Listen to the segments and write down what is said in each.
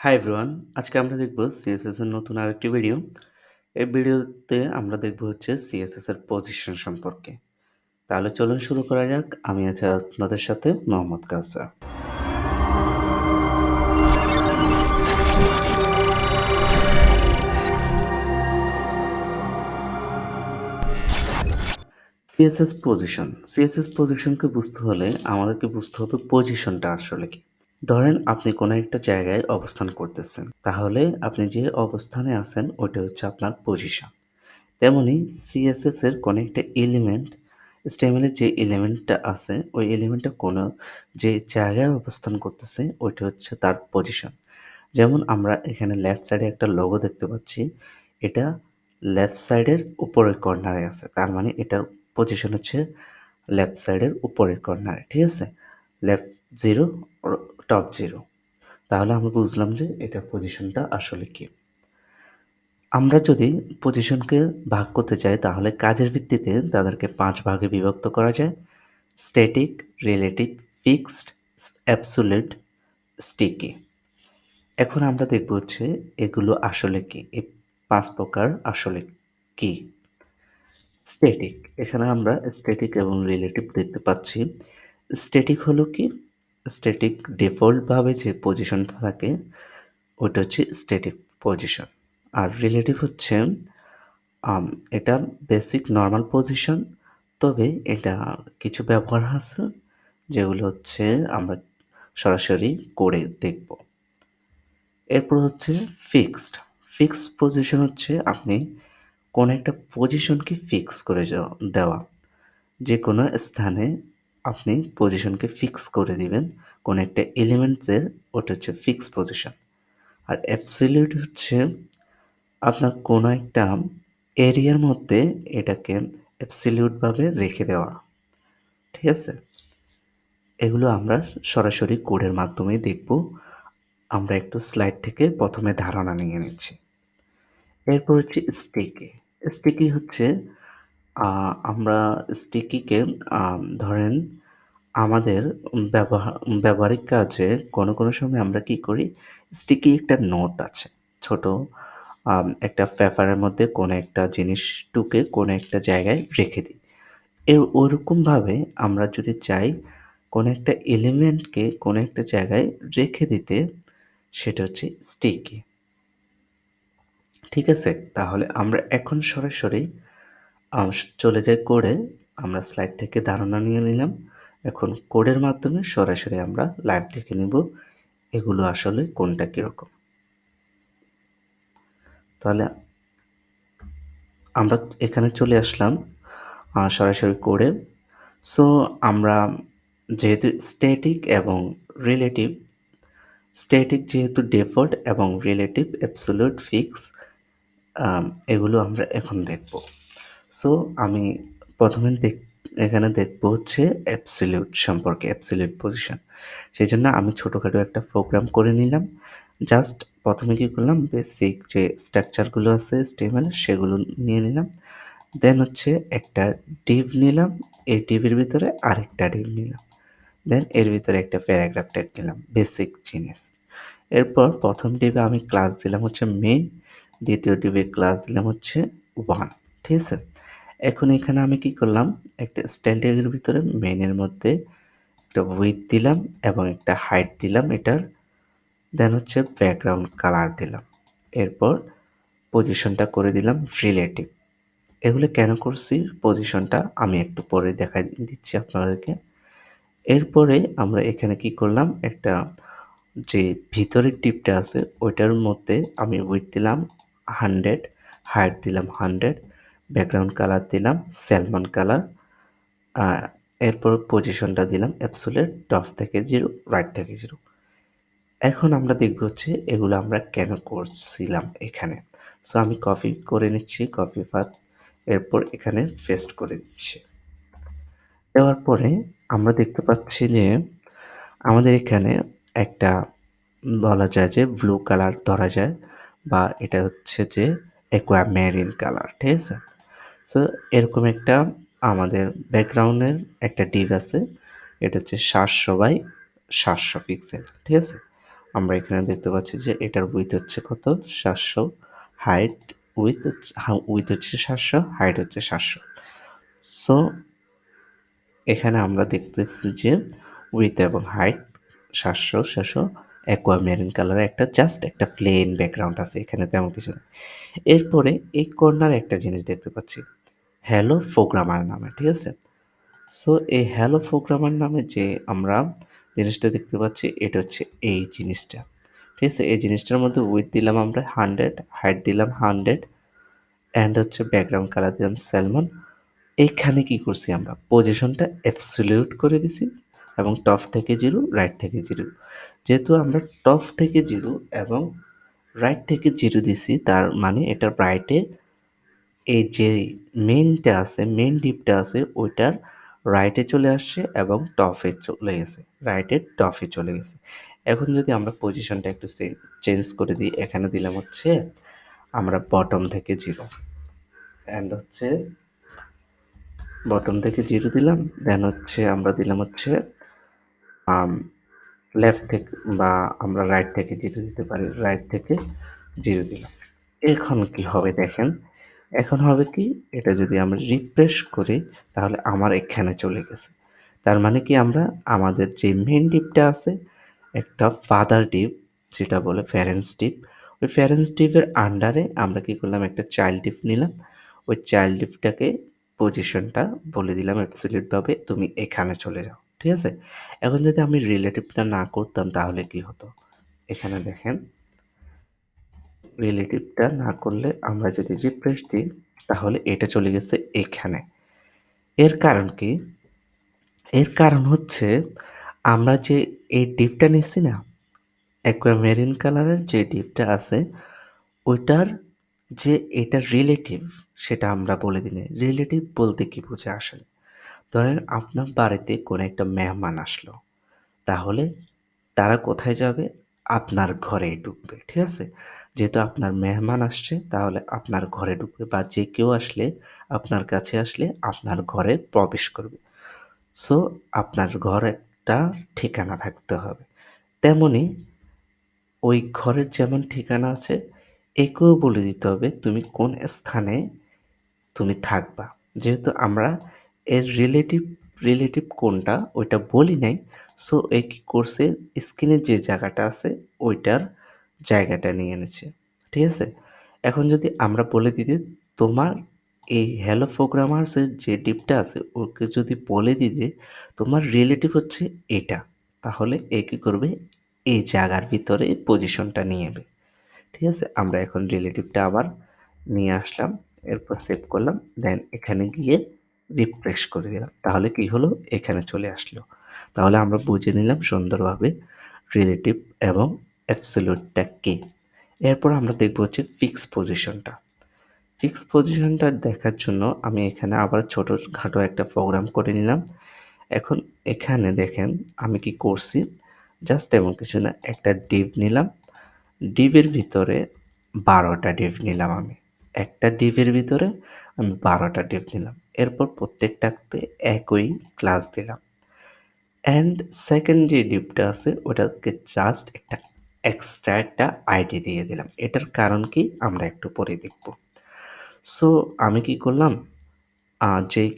Hi everyone, আজকে আমরা দেখব সিএসএস এর নতুন আরেকটি ভিডিও। এই ভিডিওতে আমরা দেখব হচ্ছে সিএসএস এর পজিশন সম্পর্কে। তাহলে চলুন শুরু করা যাক। আমি আছি আপনাদের সাথে মোহাম্মদ কাউসার। সিএসএস পজিশনকে বুঝতে হলে আমাদেরকে বুঝতে হবে পজিশনটা আসলে কি। ধরেন আপনি কোনো একটা জায়গায় অবস্থান করতেছেন, তাহলে আপনি যে অবস্থানে আছেন ওইটা হচ্ছে আপনার পজিশন। তেমনি সিএসএস এর কোনো একটা এলিমেন্ট, স্টেমেলের যে এলিমেন্টটা আছে ওই এলিমেন্টটা কোনো যে জায়গায় অবস্থান করতেছে ওইটা হচ্ছে তার পজিশন। যেমন আমরা এখানে লেফট সাইডে একটা লোগো দেখতে পাচ্ছি, এটা লেফট সাইডের উপরের কর্নারে আছে, তার মানে এটার পজিশন হচ্ছে লেফট সাইডের উপরের কর্নারে, ঠিক আছে। Left zero, top zero. তাহলে আমরা বুঝলাম যে এটার পজিশনটা আসলে কি। আমরা যদি পজিশনকে ভাগ করতে চাই তাহলে কাজের ভিত্তিতে তাদেরকে ৫ ভাগে বিভক্ত করা যায়। Static, relative, fixed, absolute, sticky. এখন আমরা দেখব হচ্ছে এগুলো আসলে কি, এই ৫ প্রকার আসলে কি। স্ট্যাটিক, এখানে আমরা স্ট্যাটিক এবং রিলেটিভ দেখতে পাচ্ছি। স্ট্যাটিক হলো কি, স্ট্যাটিক ডিফল্টভাবে যে পজিশনটা থাকে ওইটা হচ্ছে স্ট্যাটিক পজিশন। আর রিলেটিভ হচ্ছে আম এটা বেসিক নরমাল পজিশন, তবে এটা কিছু ব্যবহার আছে যেগুলো হচ্ছে আমরা সরাসরি করে দেখব। এরপর হচ্ছে ফিক্সড। ফিক্সড পজিশন হচ্ছে আপনি কোনো একটা পজিশনকে ফিক্স করে দেওয়া। যে কোনো স্থানে আপনি পজিশনকে ফিক্স করে দিবেন কোনো একটা এলিমেন্টসের, ওটা হচ্ছে ফিক্স পজিশন। আর অ্যাবসলিউট হচ্ছে আপনার কোনো একটা এরিয়ার মধ্যে এটাকে অ্যাবসলিউটভাবে রেখে দেওয়া, ঠিক আছে। এগুলো আমরা সরাসরি কোডের মাধ্যমেই দেখব। আমরা একটু স্লাইড থেকে প্রথমে ধারণা নিয়ে নিচ্ছি। এরপর হচ্ছে স্টিকি। স্টিকি হচ্ছে আমরা স্টিকিকে ধরেন আমাদের ব্যবহারিক কাজে কোনো সময় আমরা কি করি, স্টিকি একটা নোট আছে ছোট, একটা পেপারের মধ্যে কোনো একটা জিনিসটুকে কোনো একটা জায়গায় রেখে দিই। ওরকমভাবে আমরা যদি চাই কোনো একটা এলিমেন্টকে কোনো একটা জায়গায় রেখে দিতে, সেটা হচ্ছে স্টিকি, ঠিক আছে। তাহলে আমরা এখন সরাসরি চলে যাই কোডে। আমরা স্লাইড থেকে ধারণা নিয়ে নিলাম, এখন কোডের মাধ্যমে সরাসরি আমরা লাইভ দেখে নিব এগুলো আসলে কোনটা কীরকম। তাহলে আমরা এখানে চলে আসলাম সরাসরি কোডে। সো আমরা যেহেতু স্ট্যাটিক এবং রিলেটিভ, স্ট্যাটিক যেহেতু ডিফল্ট এবং রিলেটিভ অ্যাবসোলিউট, ফিক্স, এগুলো আমরা এখন দেখব। সো আমি প্রথমে এখানে দেখব হচ্ছে অ্যাবসলিউট সম্পর্কে, অ্যাবসলিউট পজিশন। সেই জন্য আমি ছোটোখাটো একটা প্রোগ্রাম করে নিলাম। জাস্ট প্রথমে কী করলাম, বেসিক যে স্ট্রাকচারগুলো আছে HTML সেগুলো নিয়ে নিলাম। দেন হচ্ছে একটা ডিভ নিলাম, এই ডিভের ভিতরে আরেকটা ডিভ নিলাম। দেন এর ভিতরে একটা প্যারাগ্রাফ ট্যাগ নিলাম, বেসিক জিনিস। এরপর প্রথম ডিভে আমি ক্লাস দিলাম হচ্ছে মেইন, দ্বিতীয় ডিভে ক্লাস দিলাম হচ্ছে 1, ঠিক আছে। এখন এখানে আমি কি করলাম, একটা স্টাইল ট্যাগের ভিতরে মেইনের মধ্যে একটা উইডথ দিলাম এবং একটা হাইট দিলাম এটার। দেন হচ্ছে ব্যাকগ্রাউন্ড কালার দিলাম। এরপর পজিশনটা করে দিলাম রিলেটিভ। এগুলো কেন করছি পজিশনটা আমি একটু পরে দেখাই দিচ্ছি আপনাদেরকে। এরপরে আমরা এখানে কি করলাম, একটা যে ভিতরের টিপটা আছে ওইটার মধ্যে আমি উইডথ দিলাম 100, হাইট দিলাম 100, ব্যাকগ্রাউন্ড কালার দিলাম স্যালমন কালার, এরপর পজিশনটা দিলাম অ্যাবসোলিউট, টপ থেকে 0, রাইট থেকে 0। এখন আমরা দেখব হচ্ছে এগুলো আমরা কেন করছিলাম এখানে। সো আমি কপি করে নিচ্ছি, কপি পাথ, এরপর এখানে পেস্ট করে দিচ্ছি। দেওয়ার পরে আমরা দেখতে পাচ্ছি যে আমাদের এখানে একটা বলা যায় যে ব্লু কালার ধরা যায়, বা এটা হচ্ছে যে অ্যাকুয়ামেরিন কালার, ঠিক আছে। সো এরকম একটা আমাদের ব্যাকগ্রাউন্ডের একটা ডিভ আছে, এটা হচ্ছে 700 বাই 700 পিক্সেল, ঠিক আছে। আমরা এখানে দেখতে পাচ্ছি যে এটার উইথ হচ্ছে কত 700, হাইট উইথ হচ্ছে 700, হাইট হচ্ছে 700। সো এখানে আমরা দেখতেছি যে উইথ এবং হাইট 700 অ্যাকোয়া মেরিন কালারের একটা জাস্ট একটা প্লেন ব্যাকগ্রাউন্ড আছে, এখানে তেমন কিছু না। এরপরে এই কর্নারে একটা জিনিস দেখতে পাচ্ছি, হ্যালো প্রোগ্রামার নামে, ঠিক আছে? সো এই হ্যালো প্রোগ্রামার নামে যে আমরা জিনিসটা দেখতে পাচ্ছি, এটা হচ্ছে এই জিনিসটা, ঠিক আছে? এই জিনিসটার মধ্যে উইথ দিলাম আমরা 100, হাইট দিলাম 100, অ্যান্ড হচ্ছে ব্যাকগ্রাউন্ড কালার দিলাম স্যালমন। এইখানে কি করছি আমরা, পজিশনটা অ্যাবসলিউট করে দিছি এবং টপ থেকে 0, রাইট থেকে 0। যেহেতু আমরা টপ থেকে 0 এবং রাইট থেকে 0 দিছি, তার মানে এটা রাইটে এই যে মেইনটা আছে, মেইন ডিপটা আছে, ওইটার রাইটে চলে আসছে এবং টপে চলে গেছে, রাইটের টপে চলে গেছে। এখন যদি আমরা পজিশনটা একটু চেঞ্জ করে দিই, এখানে দিলাম হচ্ছে আমরা বটম থেকে 0, অ্যান্ড হচ্ছে বটম থেকে 0 দিলাম, দেন হচ্ছে আমরা দিলাম হচ্ছে লেফট থেকে, বা আমরা রাইট থেকে 0 দিতে পারি, রাইট থেকে 0 দিলাম। এখন কি হবে দেখেন, এখন হবে কি, এটা যদি আমরা রিফ্রেশ করি তাহলে আমার এখানে চলে গেছে। তার মানে কি, আমরা আমাদের যে মেইন ডিপটা আছে, একটা ফাদার ডিপ যেটা বলে প্যারেন্টস ডিপ, ওই প্যারেন্টস ডিপের আন্ডারে আমরা কি করলাম, একটা চাইল্ড ডিপ নিলাম। ওই চাইল্ড ডিপটাকে পজিশনটা বলে দিলাম অ্যাবসলিউটভাবে, তুমি এখানে চলে যাও, ঠিক আছে? এখন যদি আমি রিলেটিভটা না করতাম তাহলে কি হতো, এখানে দেখেন, রিলেটিভটা না করলে আমরা যদি রিফ্রেশ দিই তাহলে এটা চলে গেছে এখানে। এর কারণ কি? এর কারণ হচ্ছে আমরা যে এই ডিপটা নিচ্ছি না, অ্যাকোয়া মেরিন কালারের যে ডিপটা আছে, ওইটার যে এটা রিলেটিভ সেটা আমরা বলে দিই। রিলেটিভ বলতে কি বোঝায় আসলে? ধরেন আপনার বাড়িতে কোনো একটা মেহমান আসলো, তাহলে তারা কোথায় যাবে? আপনার ঘরেই ঢুকবে, ঠিক আছে? যেহেতু আপনার মেহমান আসছে তাহলে আপনার ঘরে ঢুকবে, বা যে কেউ আসলে আপনার কাছে আসলে আপনার ঘরে প্রবেশ করবে। সো আপনার ঘর একটা ঠিকানা থাকতে হবে। তেমনি ওই ঘরের যেমন ঠিকানা আছে, একেও বলে দিতে হবে তুমি কোন স্থানে তুমি থাকবা। যেহেতু আমরা এর রিলেটিভ কোনটা ওইটা বলি নাই, সো এ কী করছে, স্ক্রিনের যে জায়গাটা আছে ওইটার জায়গাটা নিয়ে এনেছে, ঠিক আছে? এখন যদি আমরা বলে দিই যে তোমার এই হ্যালো প্রোগ্রামার্সের যে ডিপটা আছে ওকে যদি বলে দিই যে তোমার রিলেটিভ হচ্ছে এটা, তাহলে এ কী করবে, এই জায়গার ভিতরে পজিশনটা নিয়ে নেবে, ঠিক আছে? আমরা এখন রিলেটিভটা আবার নিয়ে আসলাম, এরপর সেভ করলাম, দেন এখানে গিয়ে রিফ্রেশ করে দিলাম, তাহলে কি হলো, এখানে চলে আসলো। তাহলে আমরা বুঝে নিলাম সুন্দরভাবে রিলেটিভ এবং অ্যাবসলিউটটা কি। এরপর আমরা দেখব হচ্ছে ফিক্স পজিশনটা। ফিক্স পজিশনটা দেখার জন্য আমি এখানে আবার ছোটোখাটো একটা প্রোগ্রাম করে নিলাম। এখন এখানে দেখেন আমি কি করছি, জাস্ট এমন কিছু না, একটা ডিভ নিলাম, ডিভের ভিতরে 12টা ডিভ নিলাম আমি। একটা ডিভের ভিতরে আমি 12টা ডিভ নিলাম। এরপর প্রত্যেকটাতে একই ক্লাস দিলাম। অ্যান্ড সেকেন্ড যে ডিভটা আছে ওটাকে জাস্ট একটা এক্সট্রা একটা আইডি দিয়ে দিলাম। এটার কারণ কি আমরা একটু পরে দেখব। সো আমি কি করলাম, যেই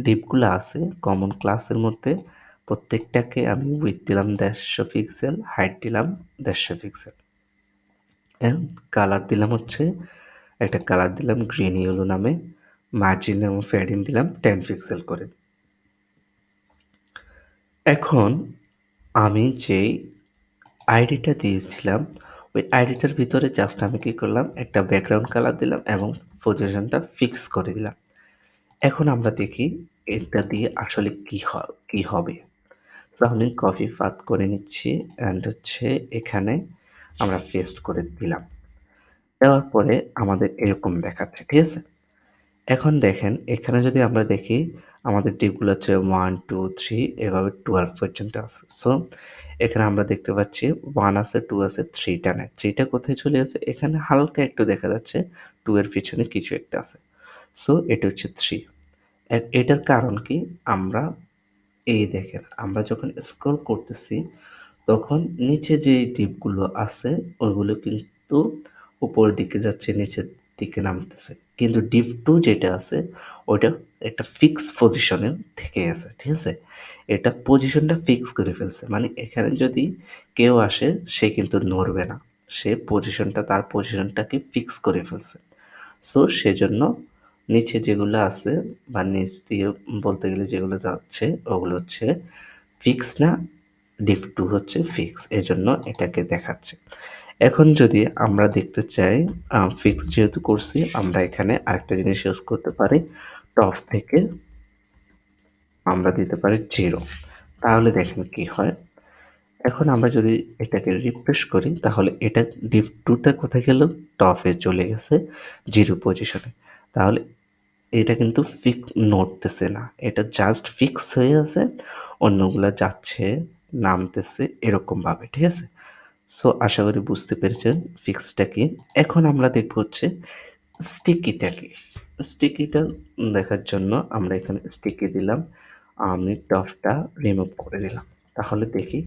ডিপগুলো আছে কমন ক্লাসের মধ্যে প্রত্যেকটাকে আমি উইথ দিলাম 150 পিক্সেল, হাইট দিলাম 150 পিক্সেল, অ্যান্ড কালার দিলাম হচ্ছে একটা কালার দিলাম গ্রিন ইয়েলো নামে, মার্জিন এবং ফ্যাডিং দিলাম 10 পিক্সেল করে। এখন আমি যেই আইডিটা দিয়েছিলাম ওই আইডিটার ভিতরে জাস্ট আমি কী করলাম, একটা ব্যাকগ্রাউন্ড কালার দিলাম এবং পজিশনটা ফিক্স করে দিলাম। এখন আমরা দেখি এটা দিয়ে আসলে কী হবে। সো আমি কপি পাত করে নিচ্ছি, অ্যান্ড হচ্ছে এখানে আমরা পেস্ট করে দিলাম। দেওয়ার পরে আমাদের এরকম দেখাচ্ছে, ঠিক আছে? এখন দেখেন এখানে যদি আমরা দেখি আমাদের ডিপগুলো হচ্ছে 1, 2, 3 এভাবে 12 পর্যন্ত আছে। সো এখানে আমরা দেখতে পাচ্ছি 1 আছে, 2 আছে, 3 টা নাই। 3 টা কোথায় চলে গেছে? এখানে হালকা একটু দেখা যাচ্ছে 2 এর পিছনে কিছু একটা আছে। সো এটা হচ্ছে 3। এটার কারণ কি? আমরা এই দেখেন আমরা যখন স্ক্রল করতেছি তখন নিচে যে ডিপগুলো আছে ওইগুলো কিন্তু উপরের দিকে যাচ্ছে, নিচের দিকে নামতেছে। কিন্তু ডিপ 2 যেটা আছে ওইটা একটা ফিক্স পজিশনে থেকে আছে, ঠিক আছে? এটা পজিশনটা ফিক্স করে ফেলছে। মানে এখানে যদি কেউ আসে সে কিন্তু নড়বে না। সে পজিশনটা, তার পজিশনটাকে ফিক্স করে ফেলছে। সো সেজন্য নিচে যেগুলো আছে বা নিচ দিয়ে বলতে গেলে যেগুলো যাচ্ছে ওগুলো হচ্ছে ফিক্স না, ডিপ 2 হচ্ছে ফিক্স। এজন্য এটাকে দেখাচ্ছে। এখন যদি আমরা দেখতে চাই ফিক্স যেহেতু করছি, আমরা এখানে আরেকটা জিনিস ইউজ করতে পারি। টপ থেকে আমরা দিতে পারি 0। তাহলে দেখেন কি হয়। এখন আমরা যদি এটাকে রিফ্রেশ করি তাহলে এটা ডিপ 2 টা কোথায় গেল? টপে চলে গেছে 0 পজিশনে। তাহলে এটা কিন্তু নড়তেছে না। এটা জাস্ট ফিক্স হয়ে আছে। অন্যগুলা যাচ্ছে, নামতেছে এরকমভাবে, ঠিক আছে? সো আশা করি বুঝতে পেরেছেন ফিক্সটা কি। এখন আমরা দেখব হচ্ছে স্টিকিটা কি। স্টিকিটা দেখার জন্য আমরা এখানে স্টিকি দিলাম। আমি টপটা রিমুভ করে দিলাম। তাহলে দেখি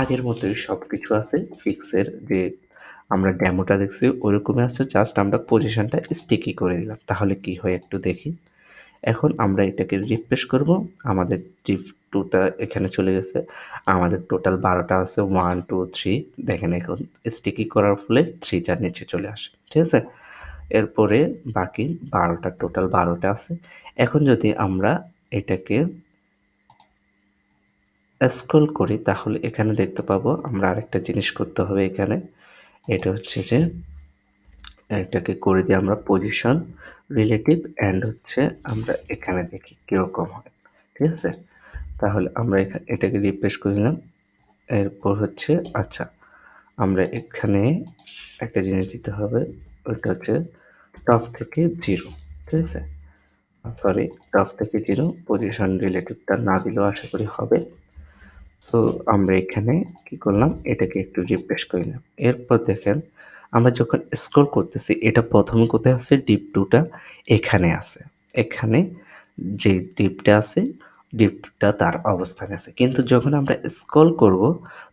আগের মতোই সবকিছু আছে। ফিক্সের যে আমরা ডেমোটা দেখছি ওরকমই আছে, জাস্ট আমরা পজিশনটা স্টিকি করে দিলাম। তাহলে কি হয় একটু দেখি। এখন আমরা এটাকে রিফ্রেশ করব। আমাদের ডিপ 2 টা এখানে চলে গেছে। আমাদের টোটাল 12 টা আছে 1, 2, 3। দেখেন এখন স্টিকি করার ফলে 3 টা নিচে চলে আসে। ঠিক আছে? এরপরে বাকি 12 টা, টোটাল 12 টা আছে। এখন যদি আমরা এটাকে স্ক্রল করি তাহলে এখানে দেখতে পাবো আমরা আরেকটা জিনিস করতে হবে এখানে। এটা হচ্ছে যে এটাকে করে দিই আমরা পজিশন রিলেটিভ অ্যান্ড হচ্ছে আমরা এখানে দেখি কীরকম হয়। ঠিক আছে? তাহলে আমরা এটাকে রিফ্রেশ করে নিলাম। এরপর হচ্ছে আচ্ছা, আমরা এখানে একটা জিনিস দিতে হবে। ওইটা হচ্ছে টপ থেকে 0। ঠিক আছে? সরি, টপ থেকে 0 পজিশন রিলেটিভটা না দিলেও আশা করি হবে। সো আমরা এখানে কি করলাম? এটাকে একটু রিফ্রেশ করে নিলাম। এরপর দেখেন আমরা যখন স্ক্রল করতেছি এটা প্রথমে কোথায় আছে? ডিপ 2 টা এখানে আছে। এখানে যে ডিপটা আছে, ডিপটা তার অবস্থানে আছে। কিন্তু যখন আমরা স্ক্রল করব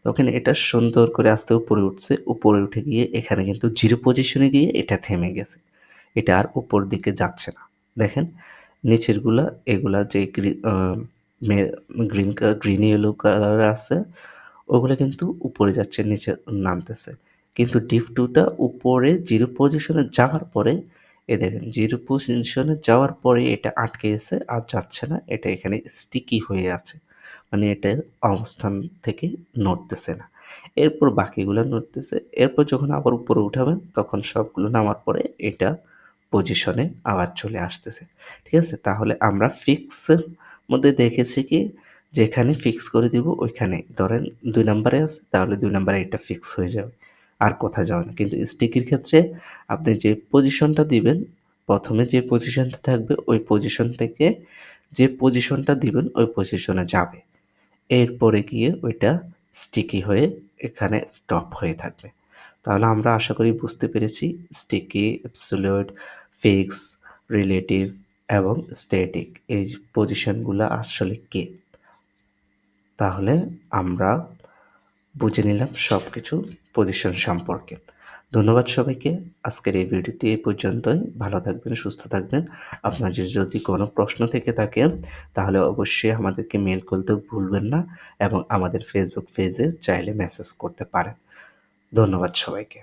তখন এটা সুন্দর করে আস্তে উপরে উঠছে। উপরে উঠে গিয়ে এখানে কিন্তু 0 পজিশনে গিয়ে এটা থেমে গেছে। এটা আর উপর দিকে যাচ্ছে না। দেখেন নিচেরগুলা এগুলা যে মে গ্রিন ইয়েলো কালার আছে ওগুলা কিন্তু উপরে যাচ্ছে, নিচে নামতেছে। কিন্তু ডিপ 2 টা উপরে 0 পজিশনে যাওয়ার পরে দেখেন 0 পজিশনে যাওয়ার পরে এটা আটকে গেছে আর যাচ্ছে না। এটা এখানে স্টিকি হয়ে আছে। মানে এটা অবস্থান থেকে নড়তেছে না। এরপর বাকিগুলা নড়তেছে। এরপর যখন আবার উপরে উঠাবেন তখন সবগুলো নামার পরে এটা পজিশনে আবার চলে আসতেছে। ঠিক আছে? তাহলে আমরা ফিক্সের মধ্যে দেখেছি কি, যেখানে ফিক্স করে দিব ওইখানে ধরেন 2 নাম্বারে আছে তাহলে 2 নাম্বারে এটা ফিক্স হয়ে যাবে। আর কোথাও যাবে না। কিন্তু স্টিকির ক্ষেত্রে আপনি যে পজিশনটা দিবেন, ১ম এ যে পজিশনটা থাকবে ওই পজিশন থেকে যে পজিশনটা দিবেন ওই পজিশনে যাবে। এরপরে গিয়ে ওইটা স্টিকি হয়ে এখানে স্টপ হয়ে থাকবে। তাহলে আমরা আশা করি বুঝতে পেরেছি স্টিকি, অ্যাবসোলিউট, ফিক্স, রিলেটিভ এবং স্ট্যাটিক এই পজিশনগুলো আসলে কি। তাহলে আমরা বুঝে নিলাম সবকিছু পজিশন সম্পর্কে। ধন্যবাদ সবাইকে। আজকের এই ভিডিওটি এই পর্যন্তই। ভালো থাকবেন, সুস্থ থাকবেন। আপনাদের যদি কোনো প্রশ্ন থেকে থাকে তাহলে অবশ্যই আমাদেরকে মেইল করতে ভুলবেন না এবং আমাদের ফেসবুক পেজে চাইলে মেসেজ করতে পারেন। ধন্যবাদ সবাইকে।